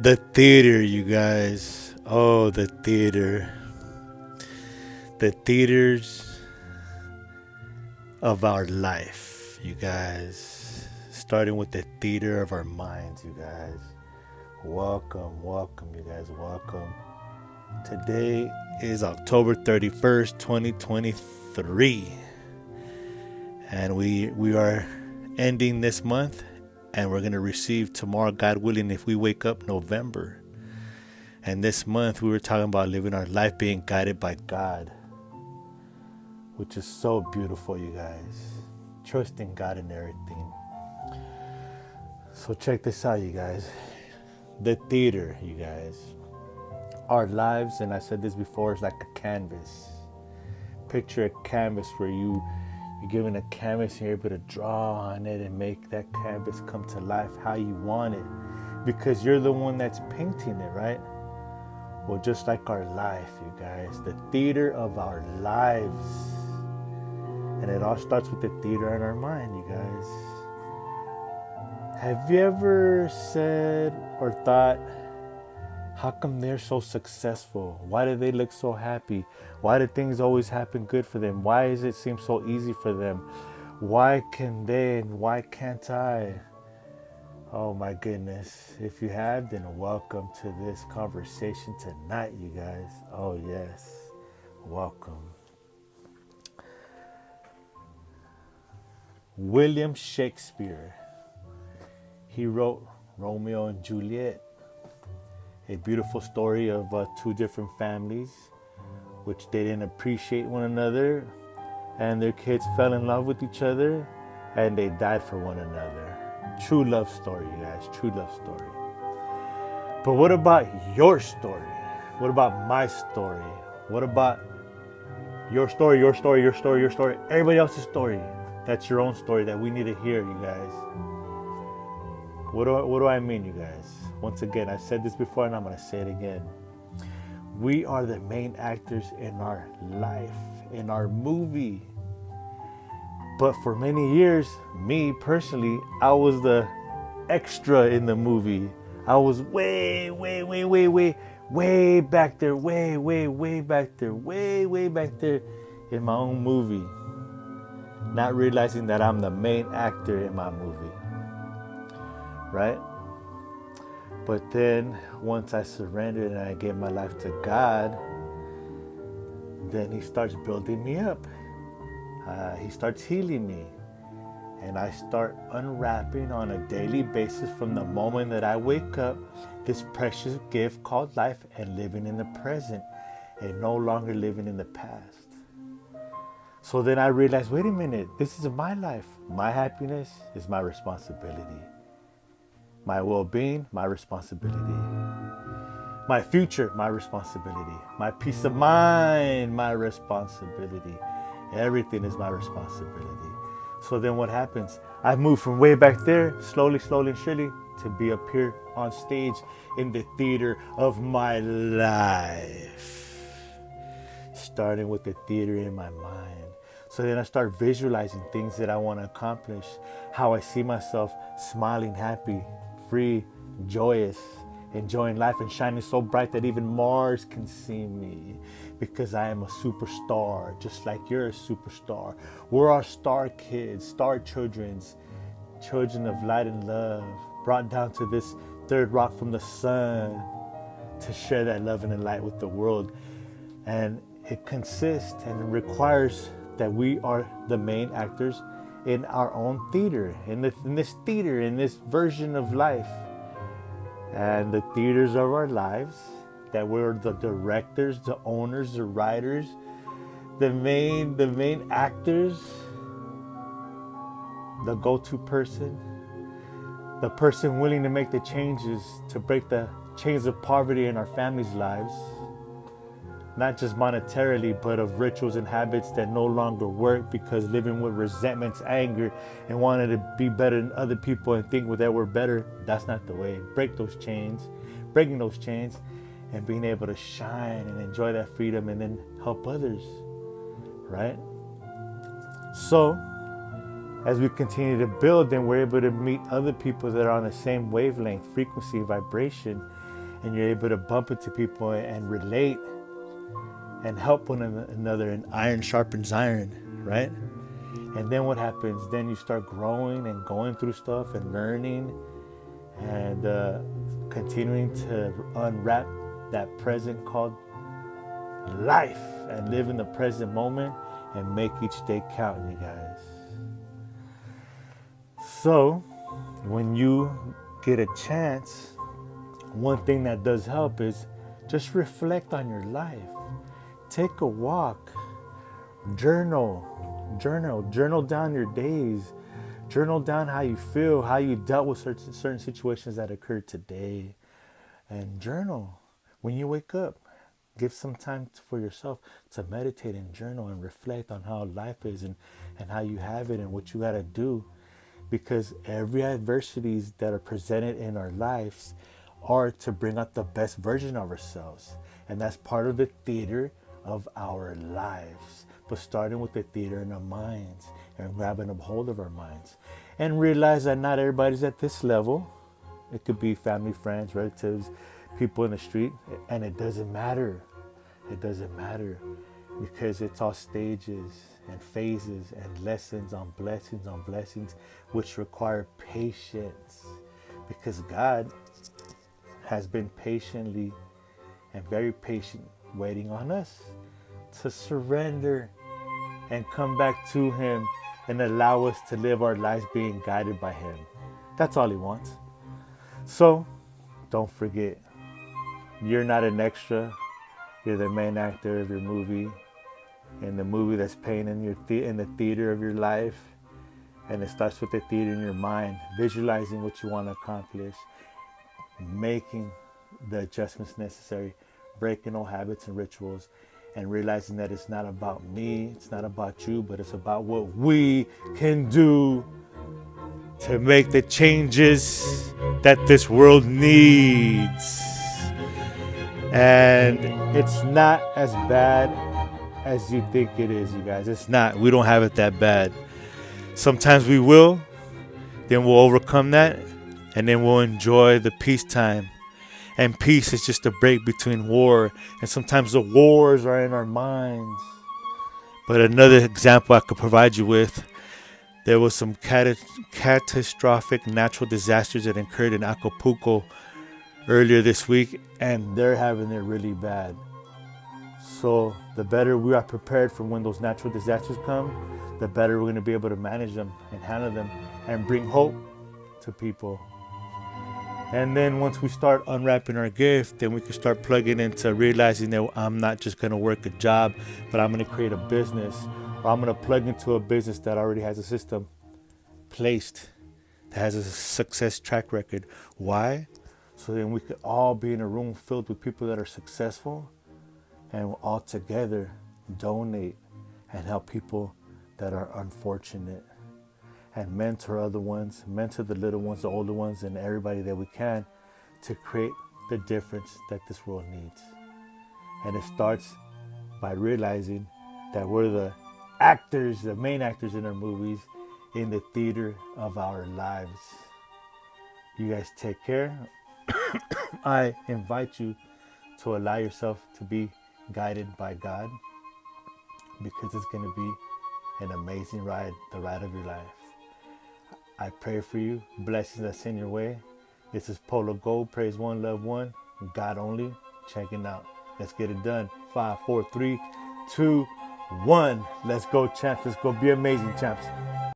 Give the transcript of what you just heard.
The theater, you guys. Oh, the theater. The theaters of our life, you guys. Starting with the theater of our minds, you guys. Welcome, you guys. Welcome. Today is October 31st, 2023. And we are ending this month, and we're going to receive tomorrow, God willing, if we wake up November. And this month we were talking about living our life being guided by God, which is so beautiful, you guys. Trusting God in everything. So check this out, you guys. The theater, you guys. Our lives, and I said this before, is like a canvas. Picture a canvas where you're given a canvas and you're able to draw on it and make that canvas come to life how you want it, because you're the one that's painting it, right? Well, just like our life, you guys, the theater of our lives. And it all starts with the theater in our mind, you guys. Have you ever said or thought, how come they're so successful? Why do they look so happy? Why do things always happen good for them? Why does it seem so easy for them? Why can they and why can't I? Oh my goodness. If you have, then welcome to this conversation tonight, you guys. Oh yes. Welcome. William Shakespeare. He wrote Romeo and Juliet, a beautiful story of two different families, which they didn't appreciate one another, and their kids fell in love with each other, and they died for one another. True love story, you guys. True love story. But what about your story? What about my story? What about your story, your story, your story, your story, everybody else's story? That's your own story that we need to hear, you guys. What do I mean, you guys? Once again, I said this before and I'm going to say it again. We are the main actors in our life, in our movie. But for many years, me personally, I was the extra in the movie. I was way back there, way back there in my own movie. Not realizing that I'm the main actor in my movie. Right? But then once I surrendered and I gave my life to God, then He starts building me up. He starts healing me. And I start unwrapping on a daily basis from the moment that I wake up this precious gift called life, and living in the present and no longer living in the past. So then I realized, wait a minute, this is my life. My happiness is my responsibility. My well-being, my responsibility. My future, my responsibility. My peace of mind, my responsibility. Everything is my responsibility. So then what happens? I move from way back there, slowly and surely, to be up here on stage in the theater of my life. Starting with the theater in my mind. So then I start visualizing things that I want to accomplish. How I see myself smiling, happy, free, joyous, enjoying life and shining so bright that even Mars can see me, because I am a superstar, just like you're a superstar. We're all star kids, star children of light and love, brought down to this third rock from the sun to share that love and light with the world. And it consists and it requires that we are the main actors in our own theater, in this version of life. And the theaters of our lives, that we're the directors, the owners, the writers, the main actors, the go-to person, the person willing to make the changes to break the chains of poverty in our families' lives. Not just monetarily, but of rituals and habits that no longer work, because living with resentments, anger, and wanting to be better than other people and think that we're better, that's not the way. Breaking those chains, and being able to shine and enjoy that freedom and then help others, right? So, as we continue to build, then we're able to meet other people that are on the same wavelength, frequency, vibration, and you're able to bump into people and relate and help one another, and iron sharpens iron, right? And then what happens? Then you start growing and going through stuff and learning and continuing to unwrap that present called life and live in the present moment and make each day count, you guys. So when you get a chance, one thing that does help is just reflect on your life. Take a walk, journal down your days, journal down how you feel, how you dealt with certain situations that occurred today, and journal. When you wake up, give some time for yourself to meditate and journal and reflect on how life is and how you have it and what you got to do, because every adversities that are presented in our lives are to bring out the best version of ourselves, and that's part of the theater of our lives. But starting with the theater in our minds and grabbing a hold of our minds and realize that not everybody's at this level. It could be family, friends, relatives, people in the street, and it doesn't matter. It doesn't matter, because it's all stages and phases and lessons on blessings, which require patience, because God has been patiently and very patient waiting on us to surrender and come back to Him and allow us to live our lives being guided by Him. That's all He wants. So don't forget, you're not an extra. You're the main actor of your movie, in the movie that's playing in in the theater of your life. And it starts with the theater in your mind, visualizing what you want to accomplish, making the adjustments necessary, breaking old habits and rituals, and realizing that it's not about me, it's not about you, but it's about what we can do to make the changes that this world needs. And it's not as bad as you think it is, you guys. It's not. We don't have it that bad. Sometimes we will, then we'll overcome that, and then we'll enjoy the peacetime. And peace is just a break between war. And sometimes the wars are in our minds. But another example I could provide you with, there was some catastrophic natural disasters that occurred in Acapulco earlier this week, and they're having it really bad. So the better we are prepared for when those natural disasters come, the better we're going to be able to manage them and handle them and bring hope to people. And then once we start unwrapping our gift, then we can start plugging into realizing that I'm not just going to work a job, but I'm going to create a business, or I'm going to plug into a business that already has a system placed, that has a success track record. Why? So then we could all be in a room filled with people that are successful, and we'll all together donate and help people that are unfortunate, and mentor other ones, mentor the little ones, the older ones, and everybody that we can, to create the difference that this world needs. And it starts by realizing that we're the actors, the main actors in our movies, in the theater of our lives. You guys take care. I invite you to allow yourself to be guided by God, because it's going to be an amazing ride, the ride of your life. I pray for you. Blessings that's in your way. This is Polo Gold. Praise one, love one. God only. Checking out. Let's get it done. 5, 4, 3, 2, 1. Let's go, champs. Let's go be amazing, champs.